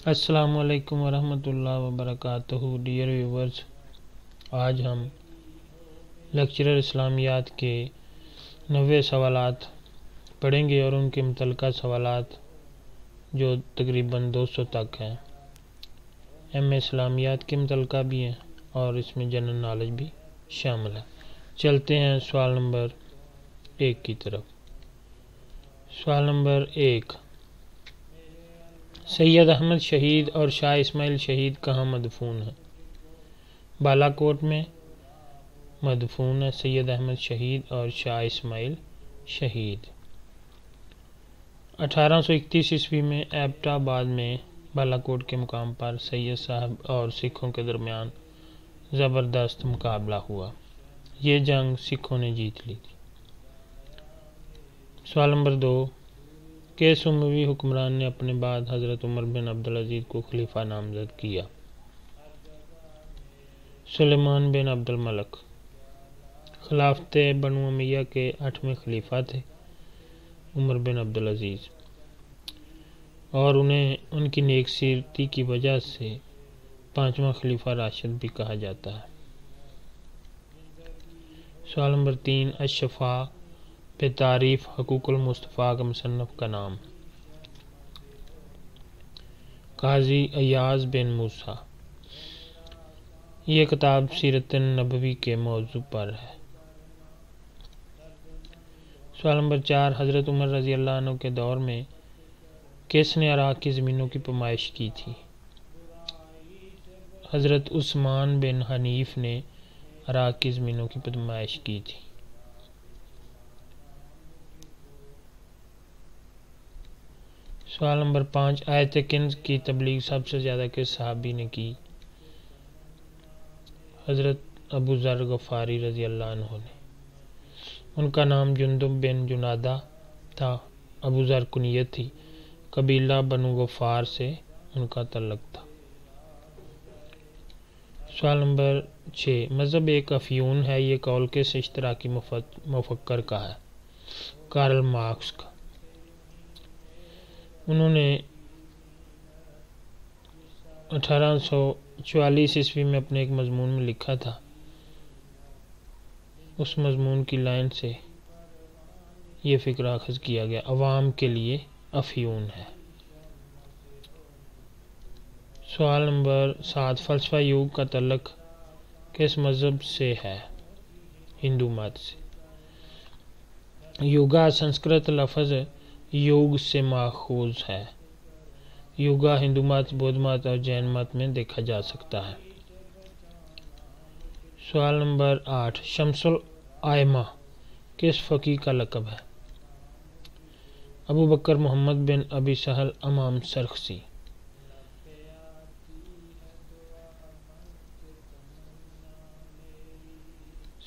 السلام علیکم ورحمۃ اللہ وبرکاتہ ڈیئر ویورز، آج ہم لیکچرر اسلامیات کے 90 سوالات پڑھیں گے اور ان کے متعلقہ سوالات جو تقریباً 200 تک ہیں، ایم اے اسلامیات کے متعلقہ بھی ہیں اور اس میں جنرل نالج بھی شامل ہے۔ چلتے ہیں سوال نمبر 1 کی طرف۔ سوال نمبر 1، سید احمد شہید اور شاہ اسماعیل شہید کہاں مدفون ہیں؟ بالا کوٹ میں مدفون ہے سید احمد شہید اور شاہ اسماعیل شہید۔ 1831 عیسوی میں ایبٹ آباد میں بالا کوٹ کے مقام پر سید صاحب اور سکھوں کے درمیان زبردست مقابلہ ہوا۔ یہ جنگ سکھوں نے جیت لی تھی۔ سوال نمبر 2، کس اموی حکمران نے اپنے بعد حضرت عمر بن عبدالعزیز کو خلیفہ نامزد کیا؟ سلیمان بن عبد الملک۔ خلافت بنو امیہ کے 8ویں خلیفہ تھے عمر بن عبدالعزیز، اور انہیں ان کی نیک سیرتی کی وجہ سے 5واں خلیفہ راشد بھی کہا جاتا ہے۔ سوال نمبر 3، الشفاء بتعریف حقوق المصطفیٰ کا مصنف کا نام؟ قاضی ایاز بن موسیٰ۔ یہ کتاب سیرت نبوی کے موضوع پر ہے۔ سوال نمبر 4، حضرت عمر رضی اللہ عنہ کے دور میں کس نے عراق کی زمینوں کی پیمائش کی تھی؟ حضرت عثمان بن حنیف نے عراق کی زمینوں کی پیمائش کی تھی۔ سوال نمبر 5، آیت کنز کی تبلیغ سب سے زیادہ کس صحابی نے کی؟ حضرت ابو ذر غفاری رضی اللہ عنہ نے۔ ان کا نام جندب بن جنادہ تھا۔ ابو ذر کنیت تھی۔ قبیلہ بنو غفار سے ان کا تعلق تھا۔ سوال نمبر 6، مذہب ایک افیون ہے، یہ قول کس اشتراکی مفکر کا ہے؟ کارل مارکس کا۔ انہوں نے 1844 عیسوی میں اپنے ایک مضمون میں لکھا تھا، اس مضمون کی لائن سے یہ فکرہ اخذ کیا گیا، عوام کے لیے افیون ہے۔ سوال نمبر 7، فلسفہ یوگ کا تعلق کس مذہب سے ہے؟ ہندو مت سے۔ یوگا سنسکرت لفظ یوگ سے ماخوذ ہے۔ یوگا ہندو مت، بدھ مت اور جین مت میں دیکھا جا سکتا ہے۔ سوال نمبر 8، شمس الائمہ کس فقیہ کا لقب ہے؟ ابو بکر محمد بن ابی سہل امام سرخسی۔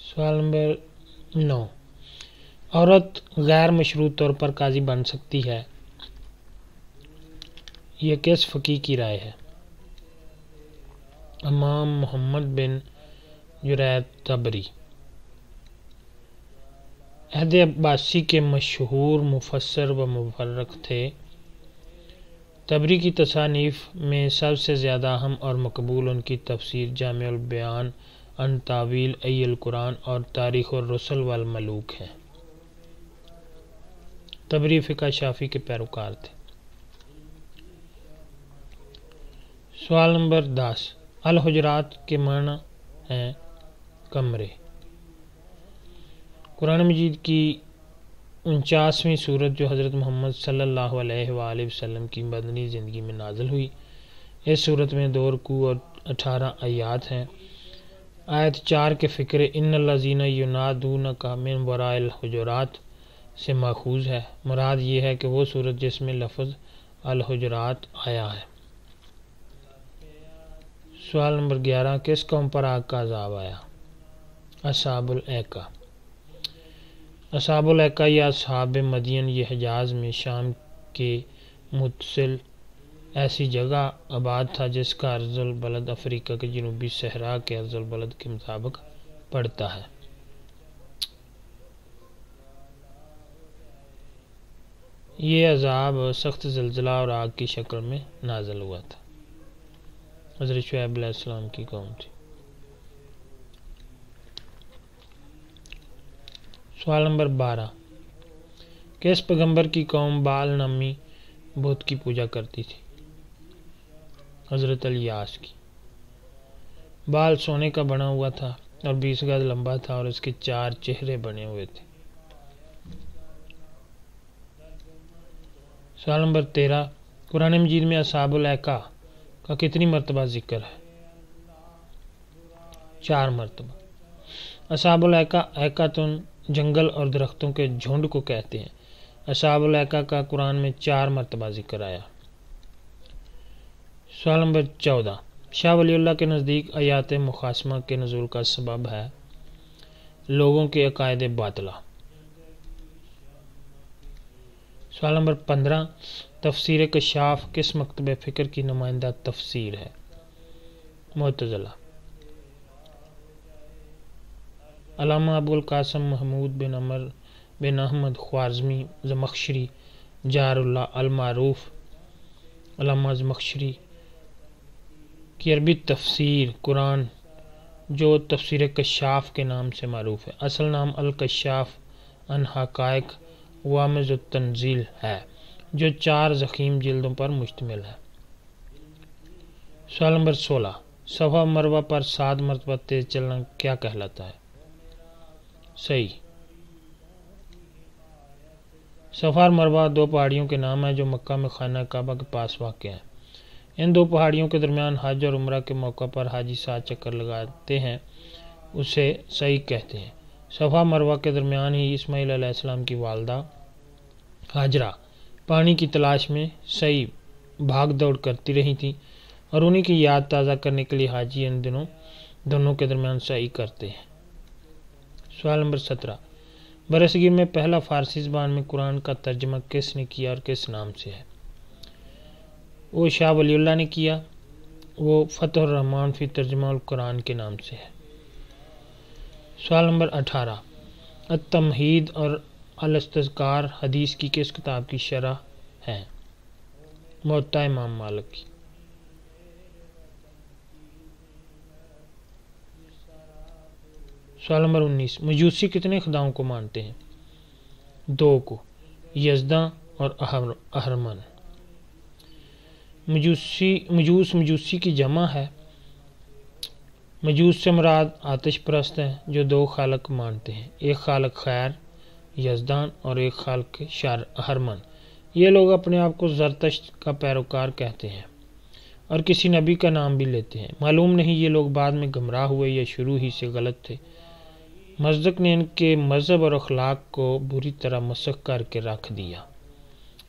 سوال نمبر 9، عورت غیر مشروط طور پر قاضی بن سکتی ہے، یہ کس فقیہ کی رائے ہے؟ امام محمد بن جریر طبری۔ عہد عباسی کے مشہور مفسر و مورخ تھے۔ طبری کی تصانیف میں سب سے زیادہ اہم اور مقبول ان کی تفسیر جامع البیان عن تاویل ای القرآن اور تاریخ الرسل والملوک ہیں۔ طبری فقہ شافعی کے پیروکار تھے۔ سوال نمبر 10، الحجرات کے معنی ہیں کمرے۔ قرآن مجید کی 49ویں سورت جو حضرت محمد صلی اللہ علیہ وآلہ وسلم کی مدنی زندگی میں نازل ہوئی، اس سورت میں 2 رکوع اور 18 آیات ہیں۔ آیت 4 کے فقرے ان الذین ینادونک من وراء الحجرات سے ماخوذ ہے۔ مراد یہ ہے کہ وہ سورت جس میں لفظ الحجرات آیا ہے۔ سوال نمبر 11، کس قوم پر آگ کا عذاب آیا؟ اصحاب الایکہ۔ اصحاب الایکہ یا اصحاب مدین یہ حجاز میں شام کے متصل ایسی جگہ آباد تھا جس کا عرض البلد افریقہ کے جنوبی صحرا کے عرض البلد کے مطابق پڑتا ہے۔ یہ عذاب سخت زلزلہ اور آگ کی شکل میں نازل ہوا تھا۔ حضرت شعیب علیہ السلام کی قوم تھی۔ سوال نمبر 12، کس پیغمبر کی قوم بال نامی بت کی پوجا کرتی تھی؟ حضرت الیاس کی۔ بال سونے کا بنا ہوا تھا اور 20 گز لمبا تھا اور اس کے 4 چہرے بنے ہوئے تھے۔ سوال نمبر 13، قرآن مجید میں اصحاب الایکہ کا کتنی مرتبہ ذکر ہے؟ 4 مرتبہ۔ اصحاب الایکہ ایکاتن جنگل اور درختوں کے جھنڈ کو کہتے ہیں۔ اصحاب الایکہ کا قرآن میں 4 مرتبہ ذکر آیا۔ سوال نمبر 14، شاہ ولی اللہ کے نزدیک آیات مخاصمہ کے نزول کا سبب ہے لوگوں کے عقائد باطلہ۔ سوال نمبر 15، تفسیر کشاف کس مکتب فکر کی نمائندہ تفسیر ہے؟ معتزلہ۔ علامہ ابو القاسم محمود بن عمر بن احمد خوارزمی زمخشری جار اللہ المعروف علامہ زمخشری کی عربی تفسیر قرآن جو تفسیر کشاف کے نام سے معروف ہے، اصل نام الکشاف عن حقائق وامز التنزیل ہے، جو 4 ضخیم جلدوں پر مشتمل ہے۔ سوال نمبر 16، صفا مروہ پر 7 مرتبہ تیز چلنا کیا کہلاتا ہے؟ صحیح۔ صفا اور مروہ 2 پہاڑیوں کے نام ہیں جو مکہ میں خانہ کعبہ کے پاس واقع ہیں۔ ان 2 پہاڑیوں کے درمیان حج اور عمرہ کے موقع پر حاجی 7 چکر لگاتے ہیں، اسے سعی کہتے ہیں۔ صفا مروہ کے درمیان ہی اسماعیل علیہ السلام کی والدہ ہاجرہ پانی کی تلاش میں سعی بھاگ دوڑ کرتی رہی تھیں اور انہی کی یاد تازہ کرنے کے لیے حاجی ان دنوں دونوں کے درمیان سعی کرتے ہیں۔ سوال نمبر 17، برصغیر میں پہلا فارسی زبان میں قرآن کا ترجمہ کس نے کیا اور کس نام سے ہے؟ وہ شاہ ولی اللہ نے کیا، وہ فتح الرحمن فی ترجمہ القرآن کے نام سے ہے۔ سوال نمبر 18، التمہید اور الاستذکار حدیث کی کس کتاب کی شرح ہے؟ موطا امام مالک کی۔ سوال نمبر 19، مجوسی کتنے خداؤں کو مانتے ہیں؟ 2 کو، یزداں اور اہرمن۔ مجوسی کی جمع ہے۔ مجوس سے مراد آتش پرست ہیں جو 2 خالق مانتے ہیں، ایک خالق خیر یزدان اور ایک خالق شر اہرمن۔ یہ لوگ اپنے آپ کو زرتشت کا پیروکار کہتے ہیں اور کسی نبی کا نام بھی لیتے ہیں۔ معلوم نہیں یہ لوگ بعد میں گمراہ ہوئے یا شروع ہی سے غلط تھے۔ مصدق نے ان کے مذہب اور اخلاق کو بری طرح مسخ کر کے رکھ دیا،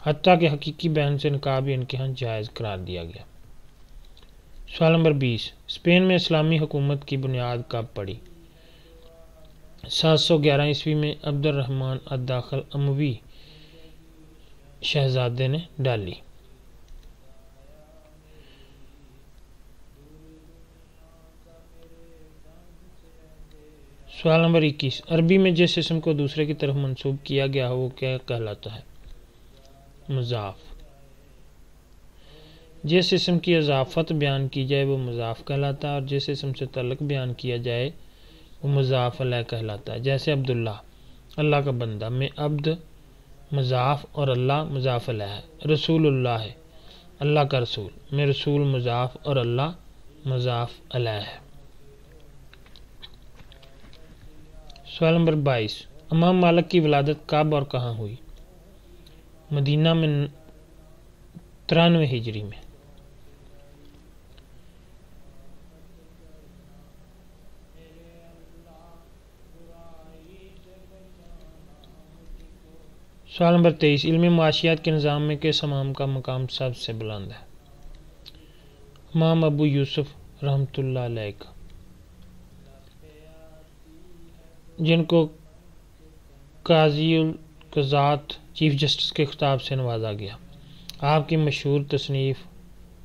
حتیٰ کہ حقیقی بہن سے نکاح بھی ان کے ہاں جائز قرار دیا گیا۔ سوال نمبر 20، اسپین میں اسلامی حکومت کی بنیاد کب پڑی؟ 711 عیسوی میں عبد الرحمن الداخل اموی شہزادے نے ڈالی۔ سوال نمبر 21، عربی میں جس اسم کو دوسرے کی طرف منسوب کیا گیا ہو وہ کیا کہلاتا ہے؟ مضاف۔ جس اسم کی اضافت بیان کی جائے وہ مضاف کہلاتا ہے اور جس اسم سے تعلق بیان کیا جائے وہ مضاف علیہ کہلاتا ہے۔ جیسے عبداللہ اللہ کا بندہ میں عبد مضاف اور اللہ مضاف علیہ ہے۔ رسول اللہ ہے اللہ کا رسول میں رسول مضاف اور اللہ مضاف علیہ ہے۔ سوال نمبر 22، امام مالک کی ولادت کب اور کہاں ہوئی؟ مدینہ میں 93 ہجری میں۔ سوال نمبر 23، علم معاشیات کے نظام میں کس امام کا مقام سب سے بلند ہے؟ امام ابو یوسف رحمۃ اللہ علیہ کا، جن کو قاضی القضات چیف جسٹس کے خطاب سے نوازا گیا۔ آپ کی مشہور تصنیف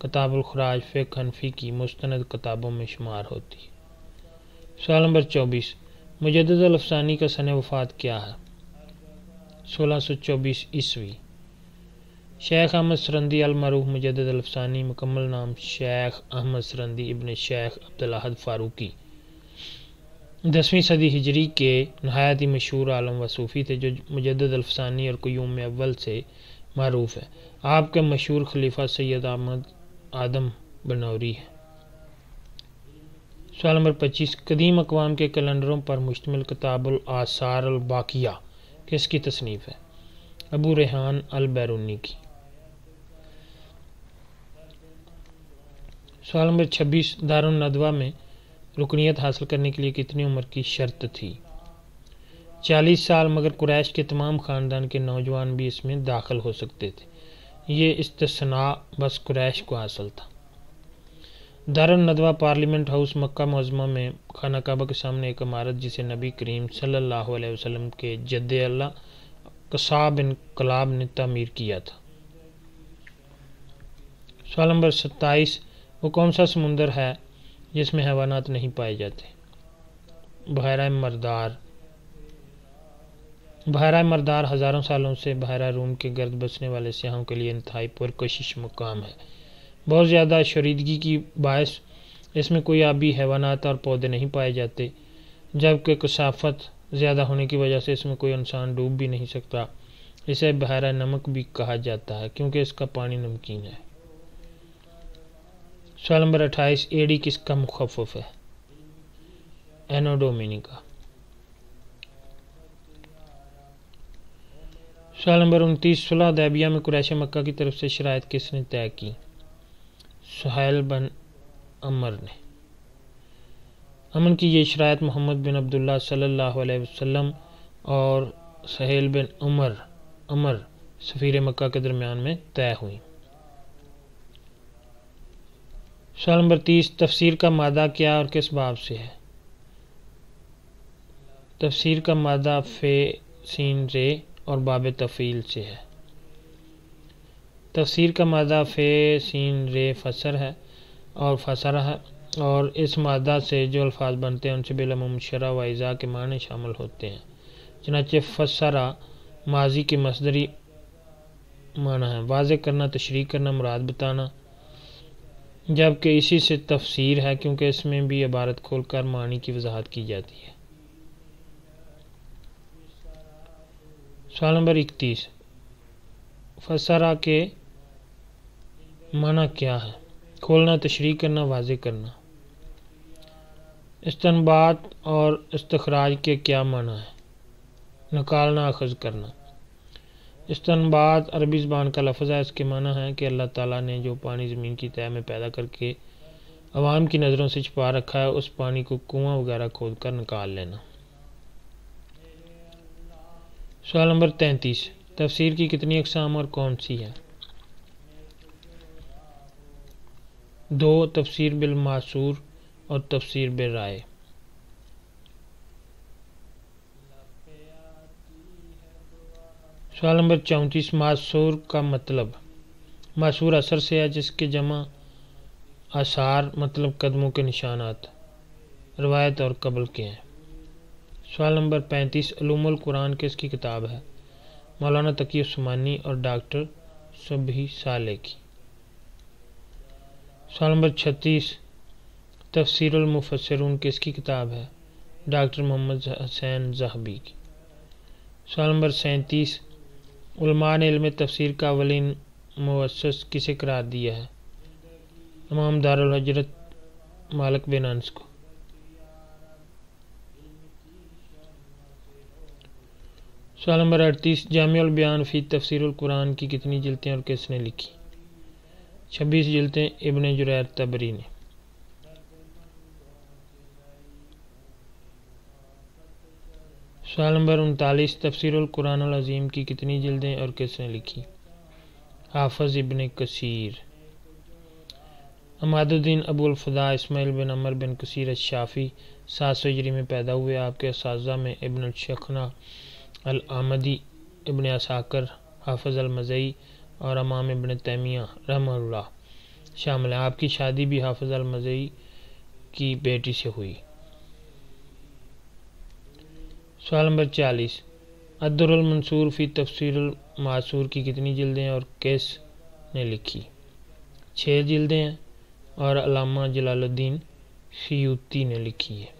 کتاب الخراج فقہ حنفی کی مستند کتابوں میں شمار ہوتی ہے۔ سوال نمبر 24، مجدد الافسانی کا سن وفات کیا ہے؟ 1624 عیسوی۔ شیخ احمد سرندی المعروف مجدد الفسانی، مکمل نام شیخ احمد سرندی ابن شیخ عبدالاحد فاروقی، 10ویں صدی ہجری کے نہایت ہی مشہور عالم و صوفی تھے جو مجدد الفسانی اور قیوم اول سے معروف ہے۔ آپ کے مشہور خلیفہ سید احمد آدم بنوری ہیں۔ سوال نمبر 25، قدیم اقوام کے کیلنڈروں پر مشتمل کتاب الآثار الباقیہ کس کی تصنیف ہے؟ ابو ریحان البیرونی کی۔ سوال نمبر 26، دارالندوہ میں رکنیت حاصل کرنے کے لیے کتنی عمر کی شرط تھی؟ 40 سال، مگر قریش کے تمام خاندان کے نوجوان بھی اس میں داخل ہو سکتے تھے۔ یہ استثناء بس قریش کو حاصل تھا۔ دارالندوہ پارلیمنٹ ہاؤس مکہ معظمہ میں خانہ کعبہ کے سامنے ایک عمارت جسے نبی کریم صلی اللہ علیہ وسلم کے جد اعلیٰ قصاب بن کلاب نے تعمیر کیا تھا۔ سوال نمبر 27، وہ کون سا سمندر ہے جس میں حیوانات نہیں پائے جاتے؟ بحیرہ مردار۔ بحیرہ مردار ہزاروں سالوں سے بحیرہ روم کے گرد بسنے والے سیاحوں کے لیے انتہائی پرکشش مقام ہے۔ بہت زیادہ شوریدگی کی باعث اس میں کوئی آبی حیوانات اور پودے نہیں پائے جاتے، جبکہ کثافت زیادہ ہونے کی وجہ سے اس میں کوئی انسان ڈوب بھی نہیں سکتا۔ اسے بحیرہ نمک بھی کہا جاتا ہے کیونکہ اس کا پانی نمکین ہے۔ سوال نمبر 28، ایڈی کس کا مخفف ہے؟ اینو ڈومینی کا۔ سوال نمبر 29، صلح حدیبیہ میں قریش مکہ کی طرف سے شرائط کس نے طے کی؟ سہیل بن عمر نے۔ امن کی یہ شرائط محمد بن عبداللہ صلی اللہ علیہ وسلم اور سہیل بن عمر سفیر مکہ کے درمیان میں طے ہوئی۔ سوال نمبر 30، تفسیر کا مادہ کیا اور کس باب سے ہے؟ تفسیر کا مادہ فے سین رے اور باب تفعیل سے ہے۔ تفسیر کا مادہ فے سین رے فسر ہے اور فسرہ ہے، اور اس مادہ سے جو الفاظ بنتے ہیں ان سے بالعموم شرح و اجزاء کے معنی شامل ہوتے ہیں۔ چنانچہ فسرہ ماضی کے مصدری معنی ہے، واضح کرنا، تشریح کرنا، مراد بتانا، جبکہ اسی سے تفسیر ہے کیونکہ اس میں بھی عبارت کھول کر معنی کی وضاحت کی جاتی ہے۔ سوال نمبر 31، فسرہ کے معنی کیا ہے؟ کھولنا، تشریح کرنا، واضح کرنا۔ استنباط اور استخراج کے کیا معنی ہے؟ نکالنا، اخذ کرنا۔ استنباط عربی زبان کا لفظ ہے، اس کے معنی ہے کہ اللہ تعالیٰ نے جو پانی زمین کی تہہ میں پیدا کر کے عوام کی نظروں سے چھپا رکھا ہے اس پانی کو کنواں وغیرہ کھود کر نکال لینا۔ سوال نمبر 33، تفسیر کی کتنی اقسام اور کون سی ہے؟ 2، تفسیر بالمعصور اور تفسیر بالرائے۔ سوال نمبر 34، معصور کا مطلب؟ معصور اثر سے ہے جس کے جمع آثار مطلب قدموں کے نشانات، روایت اور قبل کے ہیں۔ سوال نمبر 35، علوم القرآن کس کی کتاب ہے؟ مولانا تقی عثمانی اور ڈاکٹر صبحی صالح کی۔ سوال نمبر 36، تفسیر المفسرون کس کی کتاب ہے؟ ڈاکٹر محمد حسین ذہبی کی۔ سوال نمبر 37، علماء نے علم تفسیر کا اولین مؤسس کسے قرار دیا ہے؟ امام دارالحجرت مالک بن انس کو۔ سوال نمبر 38، جامع البیان فی تفسیر القرآن کی کتنی جلدیں اور کس نے لکھی؟ 26 جلدیں، ابن جریر طبری نے۔ سوال نمبر 39، تفسیر القرآن العظیم کی کتنی جلدیں اور کس نے لکھی؟ حافظ ابن کثیر۔ عماد الدین ابو الفضاء اسماعیل بن عمر بن کثیر الشافعی 700 ہجری میں پیدا ہوئے۔ آپ کے اساتذہ میں ابن الشیخنا العامدی، ابن عساکر، حافظ المزئی اور امام ابن تیمیہ رحمہ اللہ شامل ہیں۔ آپ کی شادی بھی حافظ المزئی کی بیٹی سے ہوئی۔ سوال نمبر 40، الدر المنصور فی تفسیر المعصور کی کتنی جلدیں اور کس نے لکھی؟ 6 جلدیں ہیں اور علامہ جلال الدین سیوطی نے لکھی ہے۔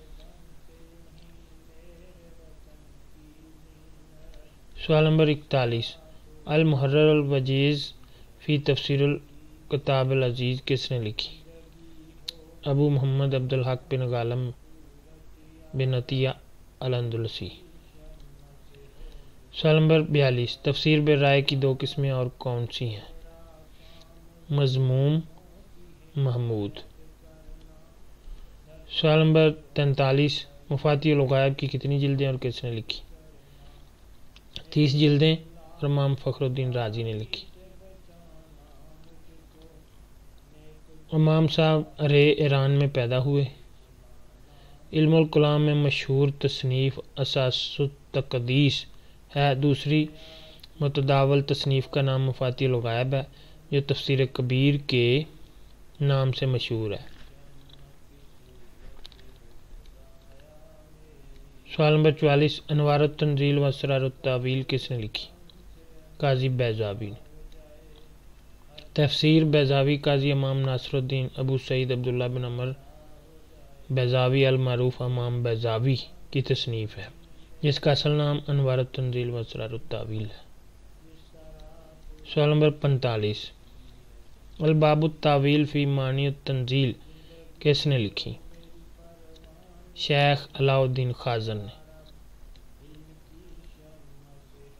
سوال نمبر 41، المحرر الوجیز فی تفسیر الکتاب العزیز کس نے لکھی؟ ابو محمد عبدالحق بن غالم بن عطیہ الاندلسی۔ سوال نمبر 42، تفسیر بالرائے کی 2 قسمیں اور کون سی ہیں؟ مذموم، محمود۔ سوال نمبر 43، مفاتیح الغیب کی کتنی جلدیں اور کس نے لکھی؟ 30 جلدیں اور امام فخر الدین رازی نے لکھی۔ امام صاحب رے ایران میں پیدا ہوئے۔ علم الکلام میں مشہور تصنیف اساس التقدیس ہے۔ دوسری متداول تصنیف کا نام مفاتیح الغیب ہے جو تفسیر کبیر کے نام سے مشہور ہے۔ سوال نمبر 44، انوار التنزیل و اسرار التاویل کس نے لکھی؟ قاضی بیضاوی نے۔ تفسیر بیضاوی قاضی امام ناصر الدین ابو سعید عبداللہ بن عمر بیضاوی المعروف امام بیضاوی کی تصنیف ہے جس کا اصل نام انوار التنزیل و اسرار التاویل ہے۔ سوال نمبر 45، الباب التاویل فی معنی التنزیل کس نے لکھی؟ شیخ علاء الدین خازن نے۔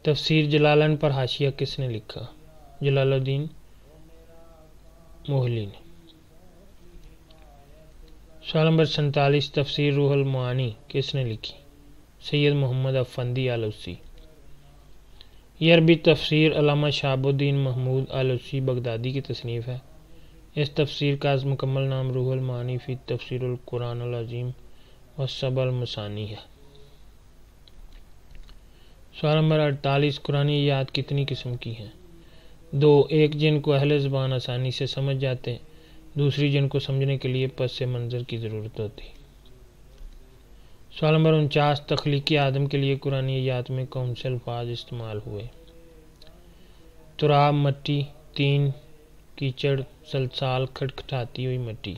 تفسیر جلالین پر حاشیہ کس نے لکھا؟ جلال الدین موہلی نے۔ سوال نمبر 47، تفسیر روح المعانی کس نے لکھی؟ سید محمد افندی آلوسی۔ یہ عربی تفسیر علامہ شہاب الدین محمود آلوسی بغدادی کی تصنیف ہے۔ اس تفسیر کا مکمل نام روح المعانی فی تفسیر القرآن العظیم والسبع المثانی ہے۔ سوال نمبر 48، قرآن آیات کتنی قسم کی ہیں؟ 2، ایک جن کو اہل زبان آسانی سے سمجھ جاتے ہیں، دوسری جن کو سمجھنے کے لیے پس منظر کی ضرورت ہوتی۔ سوال نمبر 49، تخلیق آدم کے لیے قرآن آیات میں کون سے الفاظ استعمال ہوئے؟ تراب مٹی، تین کیچڑ، سلسال کھٹکھٹاتی ہوئی مٹی۔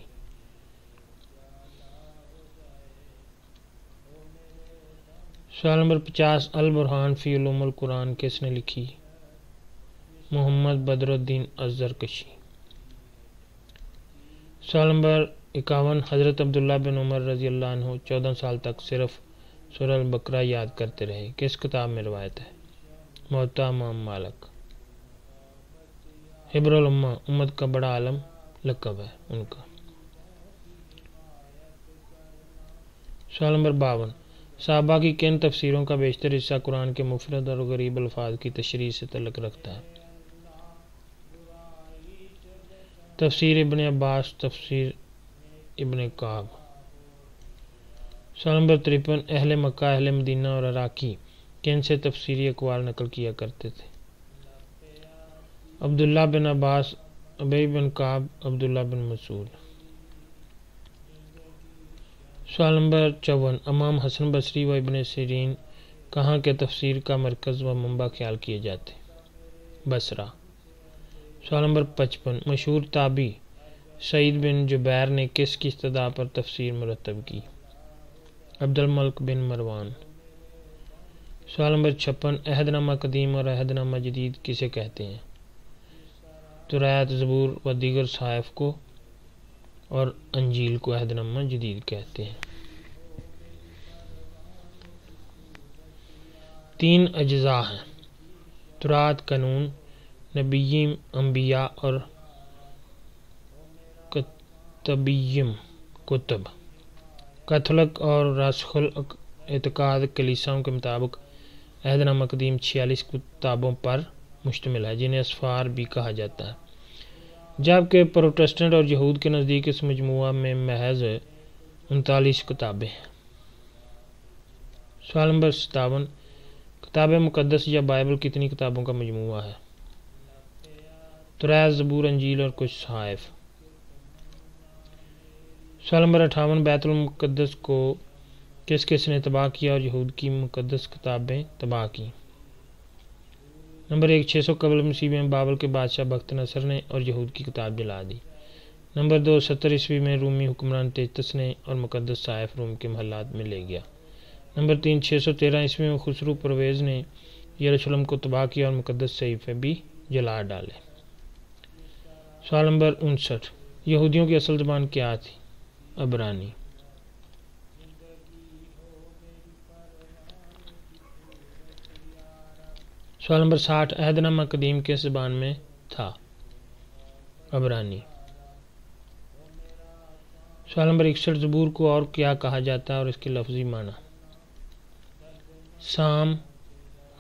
سوال نمبر 50، البرہان فی علوم القرآن کس نے لکھی؟ محمد بدر الدین الزرکشی۔ سوال نمبر 51، حضرت عبداللہ بن عمر رضی اللہ عنہ 14 سال تک صرف سورہ البقرہ یاد کرتے رہے، کس کتاب میں روایت ہے؟ موطا امام مالک۔ حبر الامہ امت کا بڑا عالم لقب ہے ان کا۔ سوال نمبر 52، صحابہ کی کن تفسیروں کا بیشتر حصہ قرآن کے مفرد اور غریب الفاظ کی تشریح سے تعلق رکھتا ہے؟ تفسیر ابن عباس، تفسیر ابن کعب۔ سوال نمبر 53، اہل مکہ، اہل مدینہ اور عراقی کن سے تفسیری اقوال نقل کیا کرتے تھے؟ عبداللہ بن عباس، ابی بن کعب، عبداللہ بن مسعود۔ سوال نمبر 54، امام حسن بصری و ابن سیرین کہاں کے تفسیر کا مرکز و منبع خیال کیے جاتے؟ بصرہ۔ سوال نمبر 55، مشہور تابعی سعید بن جبیر نے کس کی استدعا پر تفسیر مرتب کی؟ عبد الملک بن مروان۔ سوال نمبر 56، عہد نامہ قدیم اور عہد نامہ جدید کسے کہتے ہیں؟ توریت، زبور و دیگر صحائف کو اور انجیل کو عہد نامہ جدید کہتے ہیں۔ 3 اجزاء ہیں: توراۃ قانون، نبییم انبیاء اور کتبیم کتب۔ کیتھولک اور راسخ الاعتقاد کلیساؤں کے مطابق عہد نامہ قدیم 46 کتابوں پر مشتمل ہے جنہیں اسفار بھی کہا جاتا ہے، جبکہ پروٹسٹنٹ اور یہود کے نزدیک اس مجموعہ میں محض 39 کتابیں ہیں۔ سوال نمبر 57، کتاب مقدس یا بائبل کتنی کتابوں کا مجموعہ ہے؟ توریت، زبور، انجیل اور کچھ صحائف۔ سوال نمبر 58، بیت المقدس کو کس کس نے تباہ کیا اور یہود کی مقدس کتابیں تباہ کی؟ نمبر 1 600 قبل مسیح میں بابل کے بادشاہ بخت نصر نے اور یہود کی کتاب جلا دی۔ نمبر 2 70 عیسوی میں رومی حکمران تیتس نے اور مقدس صحائف روم کے محلات میں لے گیا۔ نمبر 3 613 عیسوی میں خسرو پرویز نے یروشلم کو تباہ کیا اور مقدس صحیفے بھی جلا ڈالے۔ سوال نمبر 59 یہودیوں کی اصل زبان کیا تھی؟ عبرانی۔ سوال نمبر 60 عہد نامہ قدیم کس زبان میں تھا؟ عبرانی۔ سوال نمبر 61 زبور کو اور کیا کہا جاتا ہے اور اس کے لفظی معنی؟ سام،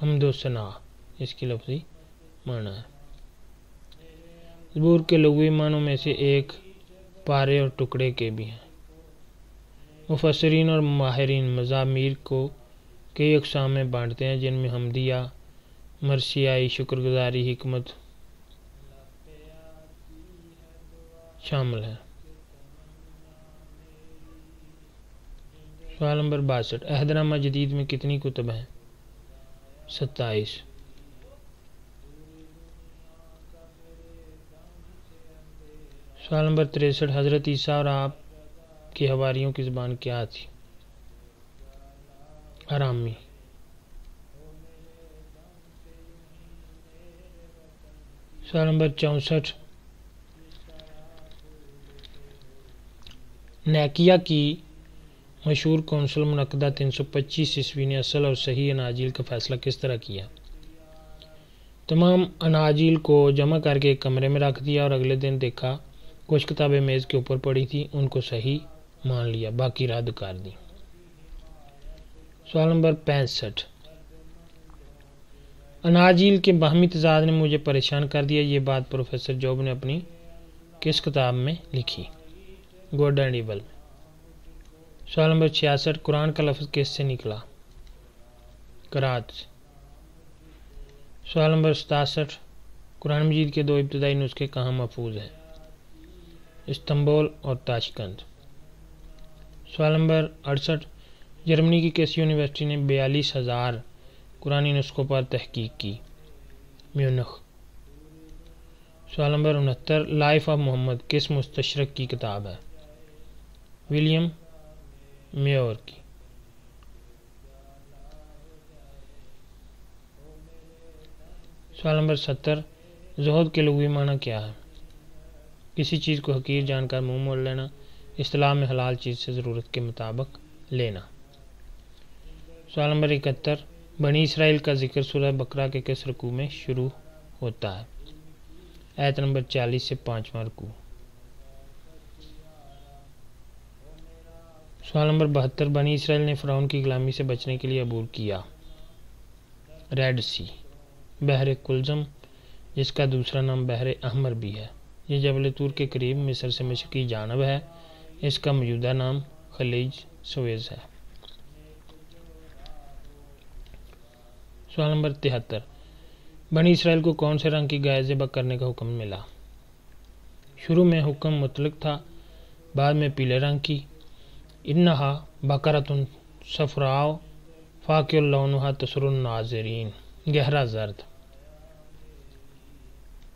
حمد و ثنا اس کی لفظی معنی ہے۔ زبور کے لغوی معنوں میں سے ایک پارے اور ٹکڑے کے بھی ہیں۔ مفسرین اور ماہرین مزامیر کو کئی اقسام میں بانٹتے ہیں، جن میں حمدیہ، مرثیائی، شکر گزاری، حکمت شامل ہے۔ سوال نمبر 62 عہد نامہ جدید میں کتنی کتب ہیں؟ 27۔ سوال نمبر 63 حضرت عیسیٰ اور آپ کے حواریوں کی زبان کیا تھی؟ آرامی۔ سوال نمبر 64 نیقیہ کی مشہور کونسل منعقدہ 325 عیسوی نے اصل اور صحیح اناجیل کا فیصلہ کس طرح کیا؟ تمام اناجیل کو جمع کر کے ایک کمرے میں رکھ دیا اور اگلے دن دیکھا کچھ کتابیں میز کے اوپر پڑی تھی، ان کو صحیح مان لیا، باقی رد کر دی۔ سوال نمبر 65 اناجیل کے باہمی تضاد نے مجھے پریشان کر دیا، یہ بات پروفیسر جوب نے اپنی کس کتاب میں لکھی؟ گڈ اینڈ ایول میں۔ سوال نمبر 66 قرآن کا لفظ کس سے نکلا؟ قرات سے۔ سوال نمبر 67 قرآن مجید کے 2 ابتدائی نسخے کہاں محفوظ ہیں؟ استنبول اور تاشقند۔ سوال نمبر 68 جرمنی کی کس یونیورسٹی نے 42,000 قرآنی نسخوں پر تحقیق کی؟ میونخ۔ سوال نمبر 69 لائف آف محمد کس مستشرق کی کتاب ہے؟ ولیم میور کی۔ سوال نمبر 70 زہد کے لغوی معنی کیا ہے؟ کسی چیز کو حقیر جان کر منہ موڑ لینا، اصطلاح میں حلال چیز سے ضرورت کے مطابق لینا۔ سوال نمبر 71 بنی اسرائیل کا ذکر سورہ بقرہ کے کس رکوع میں شروع ہوتا ہے؟ آیت نمبر 40 سے 5واں رکوع۔ سوال نمبر 72 بنی اسرائیل نے فرعون کی غلامی سے بچنے کے لیے عبور کیا؟ ریڈ سی، بحر کلزم، جس کا دوسرا نام بحر احمر بھی ہے۔ یہ جبل طور کے قریب مصر سے مشرقی جانب ہے، اس کا موجودہ نام خلیج سویز ہے۔ سوال نمبر 73 بنی اسرائیل کو کون سے رنگ کی گائے ذبح کرنے کا حکم ملا؟ شروع میں حکم مطلق تھا، بعد میں پیلے رنگ کی۔ انہا بقرۃ صفراء فاقع لونھا تسر الناظرین، گہرا زرد۔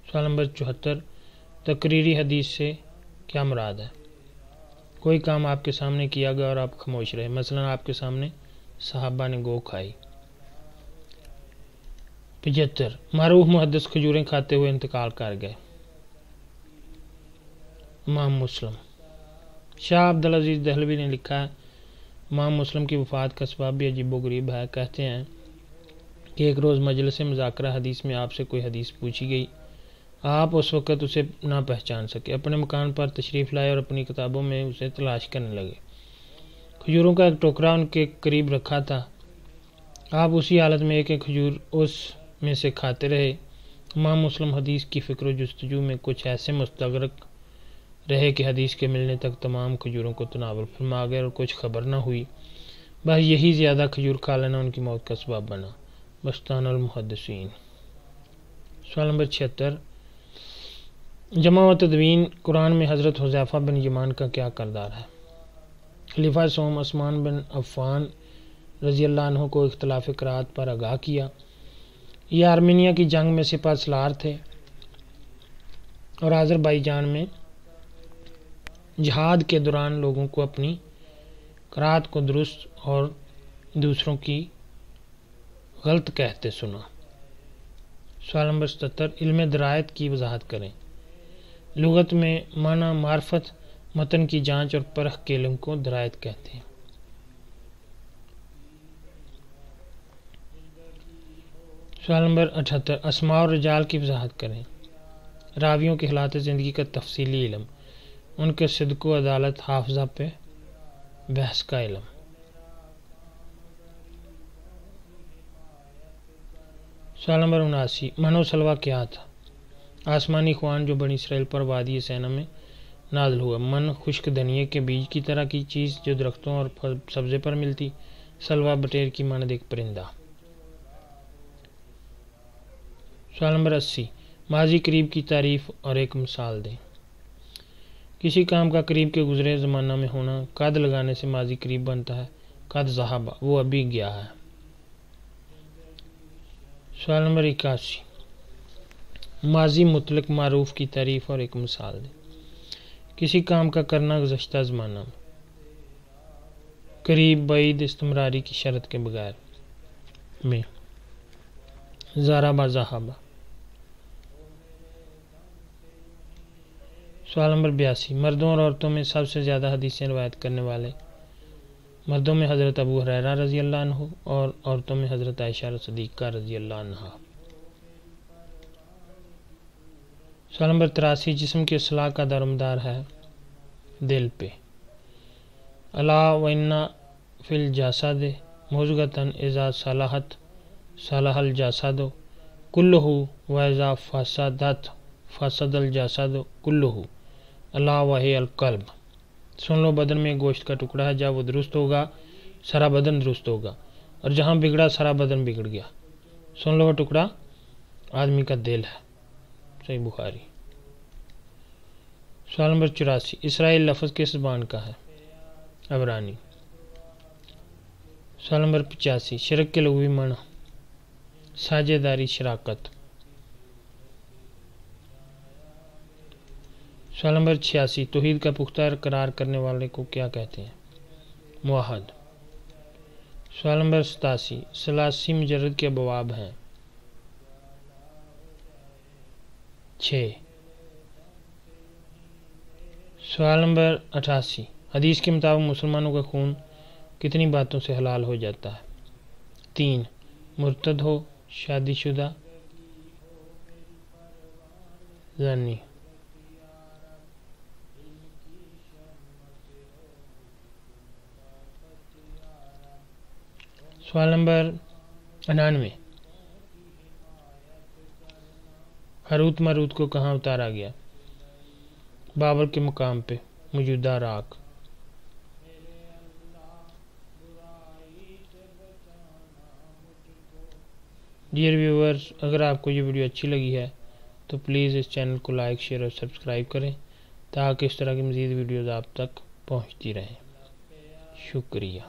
سوال نمبر 74 تقریری حدیث سے کیا مراد ہے؟ کوئی کام آپ کے سامنے کیا گیا اور آپ خاموش رہے، مثلا آپ کے سامنے صحابہ نے گو کھائی۔ 75 معروف محدث کھجوریں کھاتے ہوئے انتقال کر گئے۔ امام مسلم۔ شاہ عبدالعزیز دہلوی نے لکھا ہے امام مسلم کی وفات کا سبب بھی عجیب و غریب ہے۔ کہتے ہیں کہ ایک روز مجلس مذاکرہ حدیث میں آپ سے کوئی حدیث پوچھی گئی، آپ اس وقت اسے نہ پہچان سکے، اپنے مکان پر تشریف لائے اور اپنی کتابوں میں اسے تلاش کرنے لگے۔ کھجوروں کا ایک ٹوکرا ان کے قریب رکھا تھا، آپ اسی حالت میں ایک ایک کھجور اس میں سے کھاتے رہے۔ امام مسلم حدیث کی فکر و جستجو میں کچھ ایسے مستغرق رہے کہ حدیث کے ملنے تک تمام کھجوروں کو تناول فرما گئے اور کچھ خبر نہ ہوئی، بس یہی زیادہ کھجور کھا لینا ان کی موت کا سبب بنا۔ بستان المحدثین۔ سوال نمبر 76 جمع و تدوین قرآن میں حضرت حذیفہ بن یمان کا کیا کردار ہے؟ خلیفہ سوم عثمان بن عفان رضی اللہ عنہ کو اختلاف قرات پر آگاہ کیا۔ یہ آرمینیا کی جنگ میں سپہ سالار تھے اور آذربائیجان میں جہاد کے دوران لوگوں کو اپنی قرات کو درست اور دوسروں کی غلط کہتے سنا۔ سوال نمبر 77، علم درایت کی وضاحت کریں۔ لغت میں معنی معرفت، متن کی جانچ اور پرکھ کے علم کو درایت کہتے ہیں۔ سوال نمبر 78، اسماء اور رجال کی وضاحت کریں۔ راویوں کے حالات زندگی کا تفصیلی علم، ان کے صدق و عدالت، حافظہ پہ بحث کا علم۔ سوال نمبر 79، من و سلوہ کیا تھا؟ آسمانی خوان جو بنی اسرائیل پر وادی سینا میں نازل ہوا۔ من خشک دھنیے کے بیج کی طرح کی چیز جو درختوں اور سبزے پر ملتی۔ سلوہ بٹیر کی مانند ایک پرندہ۔ سوال نمبر 80، ماضی قریب کی تعریف اور ایک مثال دیں۔ کسی کام کا قریب کے گزرے زمانہ میں ہونا۔ قد لگانے سے ماضی قریب بنتا ہے۔ قد ذہب، وہ ابھی گیا ہے۔ سوال نمبر 81، ماضی مطلق معروف کی تعریف اور ایک مثال دیں۔ کسی کام کا کرنا گزشتہ زمانہ میں۔ قریب، بعید، استمراری کی شرط کے بغیر میں۔ ضرب ذہب۔ سوال نمبر 82، مردوں اور عورتوں میں سب سے زیادہ حدیثیں روایت کرنے والے۔ مردوں میں حضرت ابو ہریرہ رضی اللہ عنہ اور عورتوں میں حضرت عائشہ صدیقہ رضی اللہ عنہا۔ سوال نمبر 83، جسم کی اصلاح کا دارومدار ہے دل پہ۔ الا وان فی الجسد مضغۃ اذا صلحت صلح الجسد کلہ واذا فسدت فسد الجسد کلہ الا وہی القلب۔ سن لو، بدن میں گوشت کا ٹکڑا ہے، جب وہ درست ہوگا سارا بدن درست ہوگا، اور جہاں بگڑا سارا بدن بگڑ گیا۔ سن لو، وہ ٹکڑا آدمی کا دل ہے۔ صحیح بخاری۔ سوال نمبر 84، اسرائیل لفظ کس زبان کا ہے؟ عبرانی۔ سوال نمبر 85، شرک کے لغوی معنی۔ ساجھے داری، شراکت۔ سوال نمبر 86، توحید کا پختہ قرار کرنے والے کو کیا کہتے ہیں؟ موحد۔ سوال نمبر 87، ثلاثی مجرد کے ابواب ہیں؟ 6۔ سوال نمبر 88، حدیث کے مطابق مسلمانوں کا خون کتنی باتوں سے حلال ہو جاتا ہے؟ 3، مرتد ہو، شادی شدہ، زانی۔ سوال نمبر 99، ہاروت ماروت کو کہاں اتارا گیا؟ بابل کے مقام پہ، موجودہ عراق۔ ڈیئر ویورز، اگر آپ کو یہ ویڈیو اچھی لگی ہے تو پلیز اس چینل کو لائک، شیئر اور سبسکرائب کریں تاکہ اس طرح کی مزید ویڈیوز آپ تک پہنچتی رہیں۔ شکریہ۔